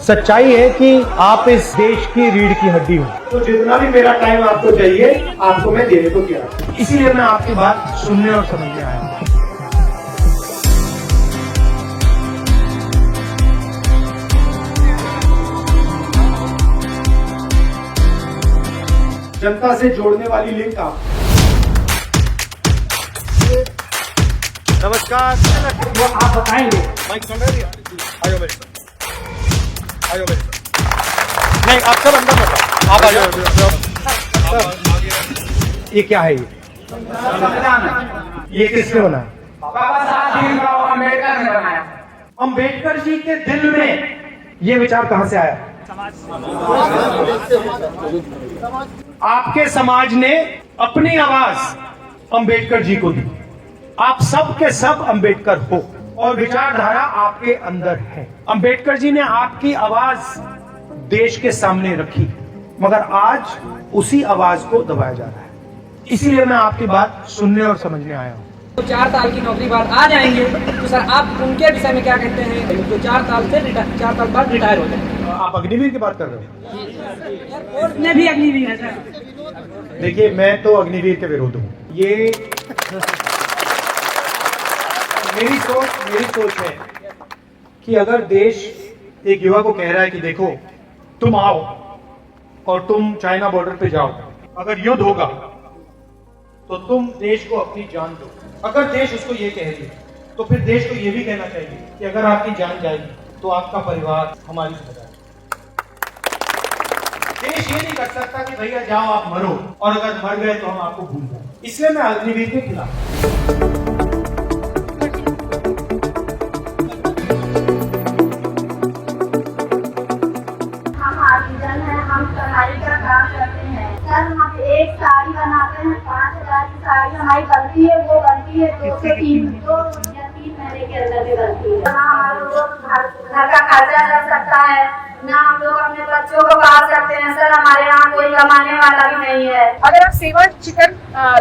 सच्चाई है कि आप इस देश की रीढ़ की हड्डी हो। तो जितना भी मेरा टाइम आपको चाहिए, आपको मैं देने को तैयार हूं। इसीलिए मैं आपकी बात सुनने और समझने आया हूं। जनता से जोड़ने वाली लिंक आप। नमस्कार। वो आप बताएंगे। माइक सुन रहे हैं? आयो मेरे साथ। आयो मेरे साथ। नहीं, आप सब अंदर मत आओ। आप आ जाओ। ये क्या है? ये किसने बनाया? बाबा साहब भीमराव अम्बेडकर ने बनाया। अम्बेडकर जी के दिल में ये विचार कहां से आया? आपके समाज ने अपनी आवाज अम्बेडकर जी को दी। आप सब के सब अम्बेडकर हो और विचारधारा आपके अंदर है। अम्बेडकर जी ने आपकी आवाज देश के सामने रखी, मगर आज उसी आवाज को दबाया जा रहा है। इसीलिए मैं आपकी बात सुनने और समझने आया हूँ। तो 4 साल की नौकरी बाद आ जाएंगे तो सर आप उनके विषय में क्या कहते हैं? तो 4 साल बाद रिटायर हो जाएंगे। आप अग्निवीर की बात कर रहे हो? कोर्ट में भी अग्निवीर है सर। देखिए, मैं तो अग्निवीर के विरोध हूँ। ये मेरी सोच है कि अगर देश एक युवा को कह रहा है कि देखो तुम आओ और तुम चाइना बॉर्डर पे जाओ, अगर युद्ध होगा तो तुम देश को अपनी जान दो। अगर देश उसको ये कह रही है तो फिर देश को ये भी कहना चाहिए कि अगर आपकी जान जाएगी तो आपका परिवार हमारी जिम्मेदारी। देश ये नहीं कर सकता कि भैया जाओ आप मरो, और अगर मर गए तो हम आपको भूल जाए। इसलिए मैं अग्निवीर के खिलाफ। हम कढ़ाई का काम करते हैं सर। हम एक साड़ी बनाते हैं, 5000 की साड़ी हमारी बनती है। वो बनती है 2 से 3 महीने के अंदर भी बनती है। ना हमारे लोग घर का खर्चा चल सकता है, ना हम लोग अपने बच्चों को पाल सकते हैं सर। हमारे यहाँ कोई कमाने वाला भी नहीं है। अगर आप सेवा चिकन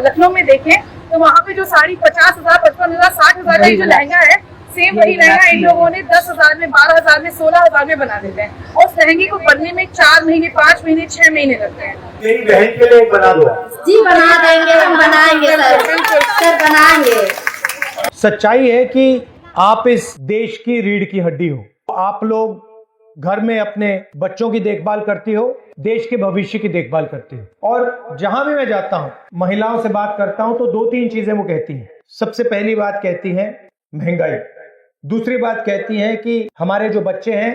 लखनऊ में देखें तो वहाँ पे जो साड़ी 50,000, 55,000, 60,000 का जो लहंगा है, सेम वही लहंगा इन लोगों ने 10,000 में, 12,000 में, 16,000 में बना देते हैं। और उस लहंगे को बनने में 4 महीने, 5 महीने, 6 महीने लगते हैं। मेरी बहन के लिए बना दो जी। बना देंगे, हम बनाएंगे सर बनाएंगे। सच्चाई है कि आप इस देश की रीढ़ की हड्डी हो। आप लोग घर में अपने बच्चों की देखभाल करती हो, देश के भविष्य की देखभाल करती हो। और जहां भी मैं जाता हूं, महिलाओं से बात करता हूं तो 2-3 चीजें वो कहती हैं। सबसे पहली बात कहती है महंगाई। दूसरी बात कहती है कि हमारे जो बच्चे हैं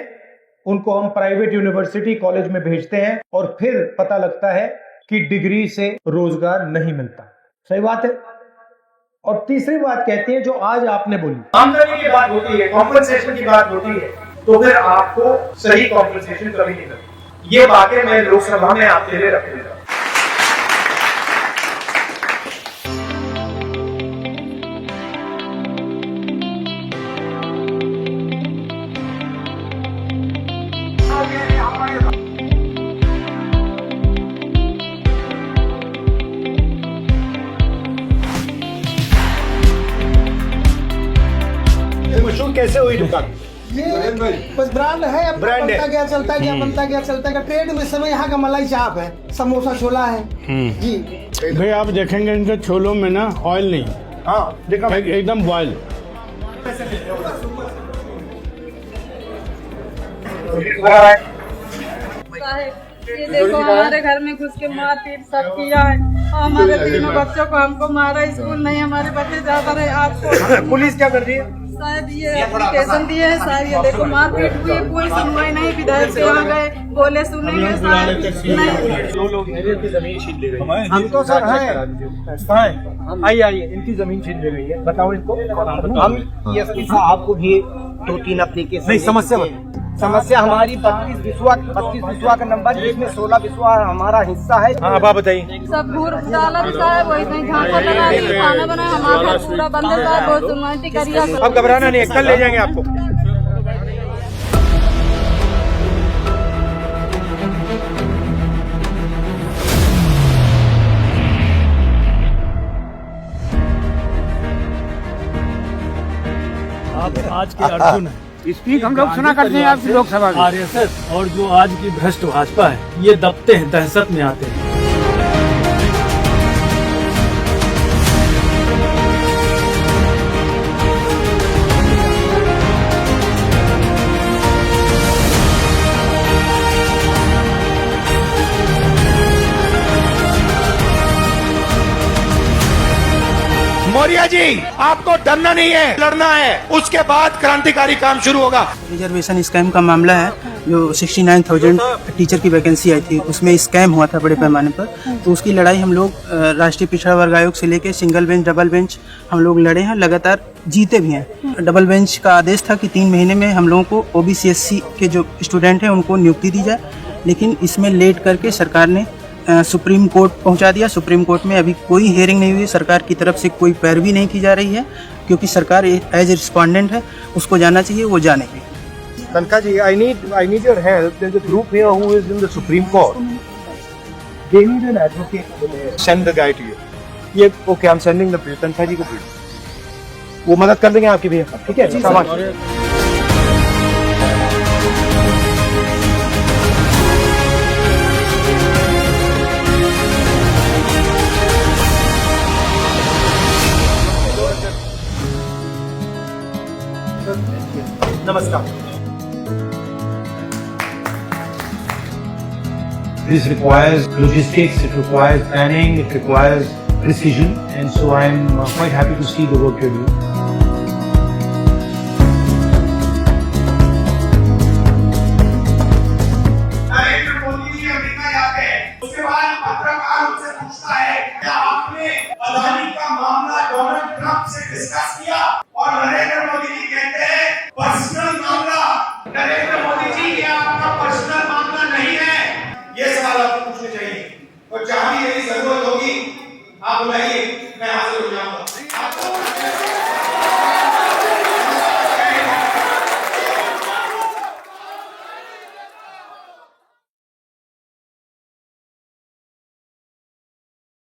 उनको हम प्राइवेट यूनिवर्सिटी कॉलेज में भेजते हैं और फिर पता लगता है कि डिग्री से रोजगार नहीं मिलता। सही बात है। और तीसरी बात कहती है जो आज आपने बोली, आमदनी की बात होती है, कॉम्पनसेशन की बात होती है, तो फिर आपको सही कॉम्पनसेशन कभी नहीं मिलती। ये बातें मैं लोकसभा में आपके लिए रखूंगा। मशहूर कैसे हुई दुकान? ये बस ब्रांड है। अब ब्रांड बनता है। गया चलता गया, बनता गया चलता गया। ट्रेंड में समय यहाँ का मलाई चाप है, समोसा छोला है जी। भाई आप देखेंगे इनके छोलों में ना ऑयल नहीं। हाँ, देखा एकदम बॉयल। ये देखो हमारे घर में घुस के मारपीट सब किया है। हमारे 3 बच्चों को हमको मारा, स्कूल नहीं हमारे बच्चे जाता रहे। आपको पुलिस क्या कर रही है? शायद ये एप्लीकेशन दिए है, शायद ये देखो मारपीट हुई, कोई सुनवाई नहीं। विधायक से यहाँ गए, बोले सुनेंगे, शायद नहीं। 2 लोग इनकी जमीन छीन ले गई। हम तो सर हैं। कहाँ है? आइए, इनकी जमीन छीन ले गई है। बताओ इनको। हम ये आपको भी 2-3 एप्लीकेशन नहीं, समस्या हमारी 32 विश्वा का नंबर, जिसमें 16 विश्वा हमारा हिस्सा है। हाँ, अब आप बताइए। सब घूर डाला साहब, वही कहीं झांको लगा दी, खाना बनाया, हमारा पूरा बंद है। बहुत सुनवाई करिए। अब घबराना नहीं, कल ले जाएंगे आपको। आप आज के अर्जुन हैं। स्पीक हम लोग सुना करते हैं आपकी लोकसभा में। आरएसएस और जो आज की भ्रष्ट भाजपा है, ये दबते हैं, दहशत में आते हैं। मौर्य जी, आपको डरना नहीं है, लड़ना है। उसके बाद क्रांतिकारी काम शुरू होगा। रिजर्वेशन स्कैम का मामला है, जो 69,000 टीचर की वैकेंसी आई थी, उसमें स्कैम हुआ था बड़े पैमाने पर। तो उसकी लड़ाई हम लोग राष्ट्रीय पिछड़ा वर्ग आयोग से लेके सिंगल बेंच, डबल बेंच हम लोग लड़े हैं, लगातार जीते भी हैं। डबल बेंच का आदेश था कि 3 महीने में हम लोगों को OBC SC के जो स्टूडेंट हैं उनको नियुक्ति दी जाए, लेकिन इसमें लेट करके सरकार ने सुप्रीम कोर्ट पहुंचा दिया। सुप्रीम कोर्ट में अभी कोई हियरिंग नहीं हुई, सरकार की तरफ से कोई पैरवी नहीं की जा रही है, क्योंकि सरकार एज ए रिस्पोंडेंट है, उसको जाना चाहिए, वो जानेगी। तनखा जी, I need your help. There's a group here who is in the Supreme Court. They need an advocate. Send the guy to you. ये okay, I'm sending the bill. तनखा जी को bill. वो मदद कर देंगे आपकी भैया, ठीक है? शाबाश। नमस्कार। This requires logistics, it requires planning, it requires precision, and so I'm quite happy to see the work you're doing. Narendra Modi ji America जाते हैं, उसके बाद पत्रकार उनसे पूछता है, क्या आपने अदानी का मामला डोनाल्ड ट्रंप से डिस्कस किया? और नरेंद्र मोदी जी कहते हैं, पर्सनल मामला। नरेंद्र मोदी जी, ये आपका पर्सनल मामला नहीं है। ये सवाल आपको पूछने चाहिए, और जहां भी यही जरूरत होगी आप बुलाइए, मैं हाजिर हो जाऊंगा।